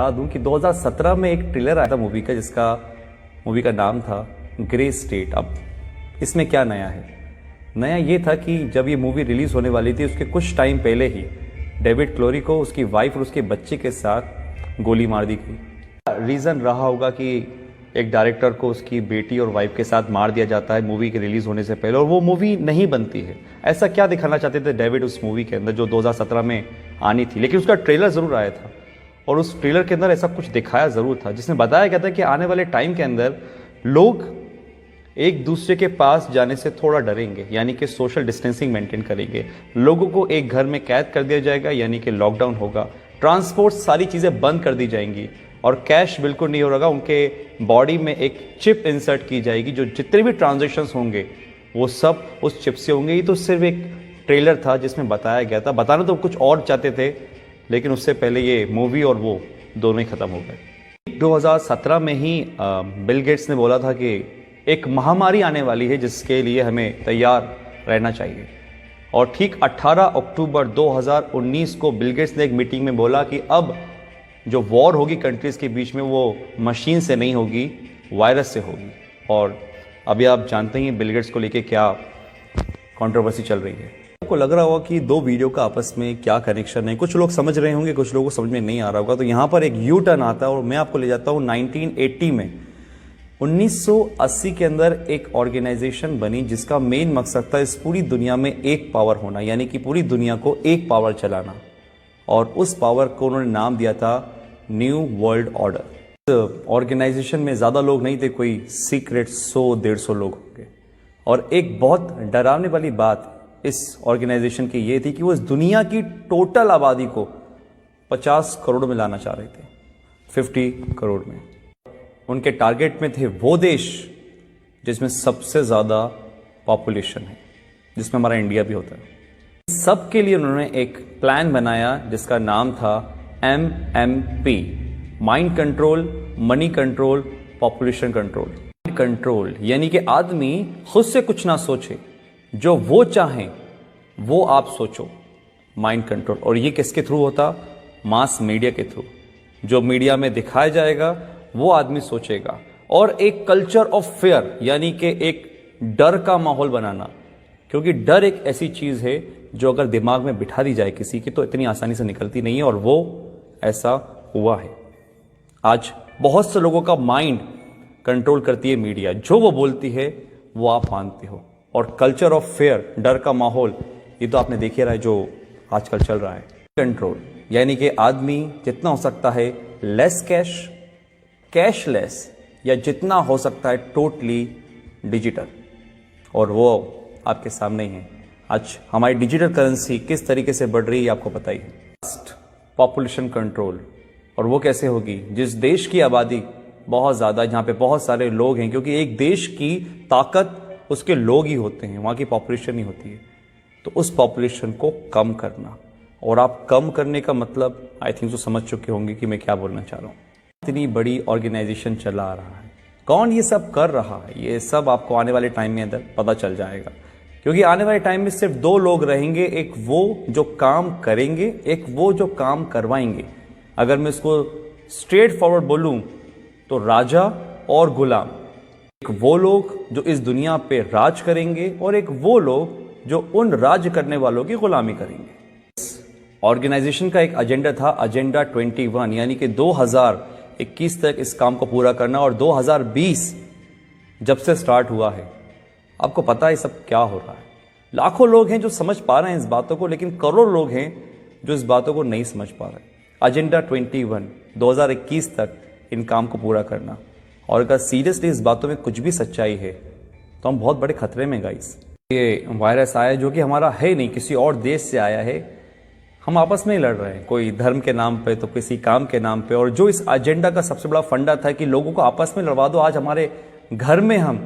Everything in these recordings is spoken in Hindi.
बता दूं कि 2017 में एक ट्रेलर आया था मूवी का नाम था ग्रे स्टेट। अब इसमें क्या नया है? नया ये था कि जब ये मूवी रिलीज होने वाली थी उसके कुछ टाइम पहले ही डेविड क्लोरी को उसकी वाइफ और उसके बच्चे के साथ गोली मार दी गई। रीज़न रहा होगा कि एक डायरेक्टर को उसकी बेटी और वाइफ के साथ मार दिया जाता है मूवी के रिलीज होने से पहले और वो मूवी नहीं बनती है। ऐसा क्या दिखाना चाहते थे डेविड उस मूवी के अंदर जो 2017 में आनी थी, लेकिन उसका ट्रेलर ज़रूर आया था और उस ट्रेलर के अंदर ऐसा कुछ दिखाया ज़रूर था जिसमें बताया गया था कि आने वाले टाइम के अंदर लोग एक दूसरे के पास जाने से थोड़ा डरेंगे, यानी कि सोशल डिस्टेंसिंग मेंटेन करेंगे। लोगों को एक घर में कैद कर दिया जाएगा, यानी कि लॉकडाउन होगा, ट्रांसपोर्ट सारी चीज़ें बंद कर दी जाएंगी और कैश बिल्कुल नहीं होगा। उनके बॉडी में एक चिप इंसर्ट की जाएगी, जो जितने भी ट्रांजैक्शंस होंगे वो सब उस चिप से होंगे। ये तो सिर्फ एक ट्रेलर था जिसमें बताया गया था। बताना तो कुछ और चाहते थे, लेकिन उससे पहले ये मूवी और वो दोनों ही खत्म हो गए। 2017 में ही बिल गेट्स ने बोला था कि एक महामारी आने वाली है जिसके लिए हमें तैयार रहना चाहिए। और ठीक 18 अक्टूबर 2019 को बिल गेट्स ने एक मीटिंग में बोला कि अब जो वॉर होगी कंट्रीज़ के बीच में वो मशीन से नहीं होगी, वायरस से होगी। और अभी आप जानते हैं बिल गेट्स को लेके क्या कंट्रोवर्सी चल रही है। आपको लग रहा होगा कि दो वीडियो का आपस में क्या कनेक्शन है। कुछ लोग समझ रहे होंगे, कुछ लोगों को समझ में नहीं आ रहा होगा। तो यहाँ पर एक यू टर्न आता है और मैं आपको ले जाता हूँ 1980 में। 1980 के अंदर एक ऑर्गेनाइजेशन बनी जिसका मेन मकसद था इस पूरी दुनिया में एक पावर होना, यानी कि पूरी दुनिया को एक पावर चलाना। और उस पावर को उन्होंने नाम दिया था न्यू वर्ल्ड ऑर्डर। ऑर्गेनाइजेशन में ज़्यादा लोग नहीं थे, कोई सीक्रेट 100-150 लोग होंगे। और एक बहुत डरावने वाली बात इस ऑर्गेनाइजेशन की ये थी कि वो इस दुनिया की टोटल आबादी को 50 करोड़ में लाना चाह रहे थे, 50 करोड़ में। उनके टारगेट में थे वो देश जिसमें सबसे ज़्यादा पॉपुलेशन है, जिसमें हमारा इंडिया भी होता है। सबके लिए उन्होंने एक प्लान बनाया जिसका नाम था MMP, mind control, money control, population control. Control यानी कि आदमी खुद से कुछ ना सोचे, जो वो चाहें वो आप सोचो, माइंड कंट्रोल। और ये किसके थ्रू होता? मास मीडिया के थ्रू। जो मीडिया में दिखाया जाएगा वो आदमी सोचेगा। और एक कल्चर ऑफ फेयर, यानी कि एक डर का माहौल बनाना, क्योंकि डर एक ऐसी चीज है जो अगर दिमाग में बिठा दी जाए किसी की तो इतनी आसानी से निकलती नहीं है। और वो ऐसा हुआ है। आज बहुत से लोगों का माइंड कंट्रोल करती है मीडिया, जो वो बोलती है वो आप मानते हो। और कल्चर ऑफ फेयर, डर का माहौल, ये तो आपने देख ही रहा है जो आजकल चल रहा है। कंट्रोल यानी कि आदमी जितना हो सकता है लेस कैश, कैशलेस, या जितना हो सकता है टोटली डिजिटल। और वो आपके सामने ही है। आज हमारी डिजिटल करेंसी किस तरीके से बढ़ रही है आपको पता ही है। पॉपुलेशन कंट्रोल, और वो कैसे होगी? जिस देश की आबादी बहुत ज़्यादा, जहाँ पे बहुत सारे लोग हैं, क्योंकि एक देश की ताकत उसके लोग ही होते हैं, वहाँ की पॉपुलेशन ही होती है। तो उस पॉपुलेशन को कम करना, और आप कम करने का मतलब आई थिंक तो समझ चुके होंगे कि मैं क्या बोलना चाह रहा हूँ। इतनी बड़ी ऑर्गेनाइजेशन चला रहा है, कौन ये सब कर रहा है, ये सब आपको आने वाले टाइम में अंदर पता चल जाएगा। क्योंकि आने वाले टाइम में सिर्फ दो लोग रहेंगे, एक वो जो काम करेंगे, एक वो जो काम करवाएंगे। अगर मैं इसको स्ट्रेट फॉरवर्ड बोलूं तो राजा और गुलाम। एक वो लोग जो इस दुनिया पे राज करेंगे और एक वो लोग जो उन राज करने वालों की गुलामी करेंगे। ऑर्गेनाइजेशन का एक एजेंडा था, एजेंडा 21, यानी कि 2021 तक इस काम को पूरा करना। और 2020 जब से स्टार्ट हुआ है, आपको पता है सब क्या हो रहा है। लाखों लोग हैं जो समझ पा रहे हैं इस बातों को, लेकिन करोड़ लोग हैं जो इस बातों को नहीं समझ पा रहे। एजेंडा 21, 2021 तक इन काम को पूरा करना। और अगर सीरियसली इस बातों में कुछ भी सच्चाई है तो हम बहुत बड़े खतरे में गाइस। ये वायरस आया जो कि हमारा है नहीं, किसी और देश से आया है। हम आपस में ही लड़ रहे हैं, कोई धर्म के नाम पे तो किसी काम के नाम पे। और जो इस एजेंडा का सबसे बड़ा फंडा था कि लोगों को आपस में लड़वा दो। आज हमारे घर में हम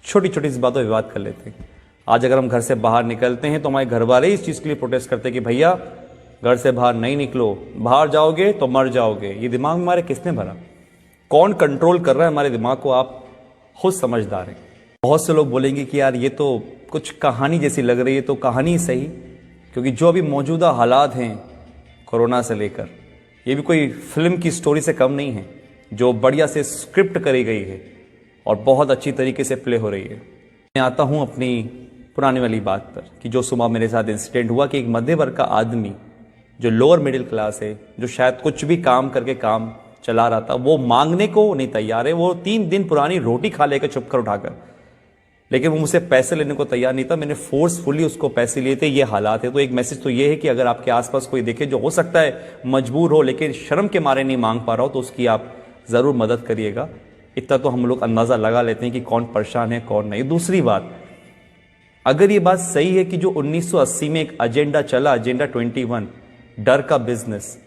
छोटी छोटी इस बातों पर विवाद कर लेते हैं। आज अगर हम घर से बाहर निकलते हैं तो हमारे घर वाले इस चीज़ के लिए प्रोटेस्ट करते हैं कि भैया घर से बाहर नहीं निकलो, बाहर जाओगे तो मर जाओगे। ये दिमाग में हमारे किसने भरा? कौन कंट्रोल कर रहा है हमारे दिमाग को? आप खुद समझदार हैं। बहुत से लोग बोलेंगे कि यार ये तो कुछ कहानी जैसी लग रही है। तो कहानी सही, क्योंकि जो अभी मौजूदा हालात हैं कोरोना से लेकर, ये भी कोई फिल्म की स्टोरी से कम नहीं है, जो बढ़िया से स्क्रिप्ट करी गई है और बहुत अच्छी तरीके से प्ले हो रही है। मैं आता हूँ अपनी पुरानी वाली बात पर कि जो सुबह मेरे साथ इंसिडेंट हुआ कि एक मध्य वर्ग का आदमी जो लोअर मिडिल क्लास है, जो शायद कुछ भी काम करके काम चला रहा था, वो मांगने को नहीं तैयार है। वो 3 दिन पुरानी रोटी खा लेकर चुप कर उठाकर, लेकिन वो मुझसे पैसे लेने को तैयार नहीं था। मैंने फोर्सफुली उसको पैसे लिए थे। ये हालात है। तो एक मैसेज तो ये है कि अगर आपके आसपास कोई देखे जो हो सकता है मजबूर हो लेकिन शर्म के मारे नहीं मांग पा रहा हो, तो उसकी आप जरूर मदद करिएगा। इतना तो हम लोग अंदाजा लगा लेते हैं कि कौन परेशान है कौन नहीं। दूसरी बात, अगर ये बात सही है कि जो 1980 में एक एजेंडा चला, एजेंडा 21, डर का बिजनेस,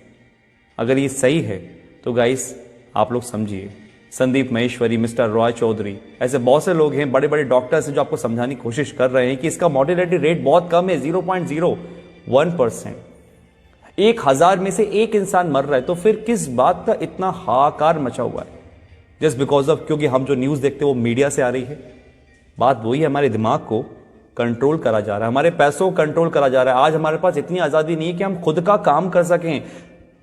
अगर ये सही है तो गाइस आप लोग समझिए, संदीप महेश्वरी, मिस्टर रॉय चौधरी, ऐसे बहुत से लोग हैं, बड़े बड़े डॉक्टर्स हैं जो आपको समझाने की कोशिश कर रहे हैं कि इसका मॉर्टेलिटी रेट बहुत कम है, 0.01%। 1000 में से एक इंसान मर रहा है, तो फिर किस बात का इतना हाहाकार मचा हुआ है? जस्ट बिकॉज ऑफ, क्योंकि हम जो न्यूज देखते हैं वो मीडिया से आ रही है। बात वही है, हमारे दिमाग को कंट्रोल करा जा रहा है, हमारे पैसों को कंट्रोल करा जा रहा है। आज हमारे पास इतनी आजादी नहीं है कि हम खुद का काम कर सकें।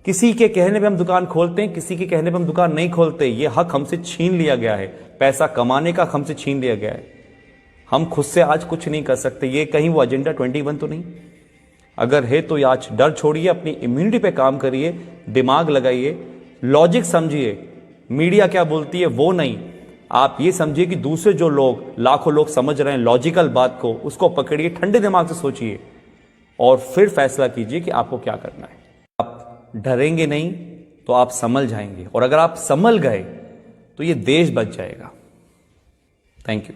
किसी के कहने पे हम दुकान खोलते हैं, किसी के कहने पे हम दुकान नहीं खोलते। ये हक हमसे छीन लिया गया है, पैसा कमाने का हमसे छीन लिया गया है। हम खुद से आज कुछ नहीं कर सकते। ये कहीं वो एजेंडा 21 तो नहीं? अगर है तो आज डर छोड़िए, अपनी इम्यूनिटी पे काम करिए, दिमाग लगाइए, लॉजिक समझिए। मीडिया क्या बोलती है वो नहीं, आप ये समझिए कि दूसरे जो लोग, लाखों लोग समझ रहे हैं लॉजिकल बात को, उसको पकड़िए, ठंडे दिमाग से सोचिए और फिर फैसला कीजिए कि आपको क्या करना है। आप डरेंगे नहीं तो आप संभल जाएंगे, और अगर आप संभल गए तो ये देश बच जाएगा। Thank you.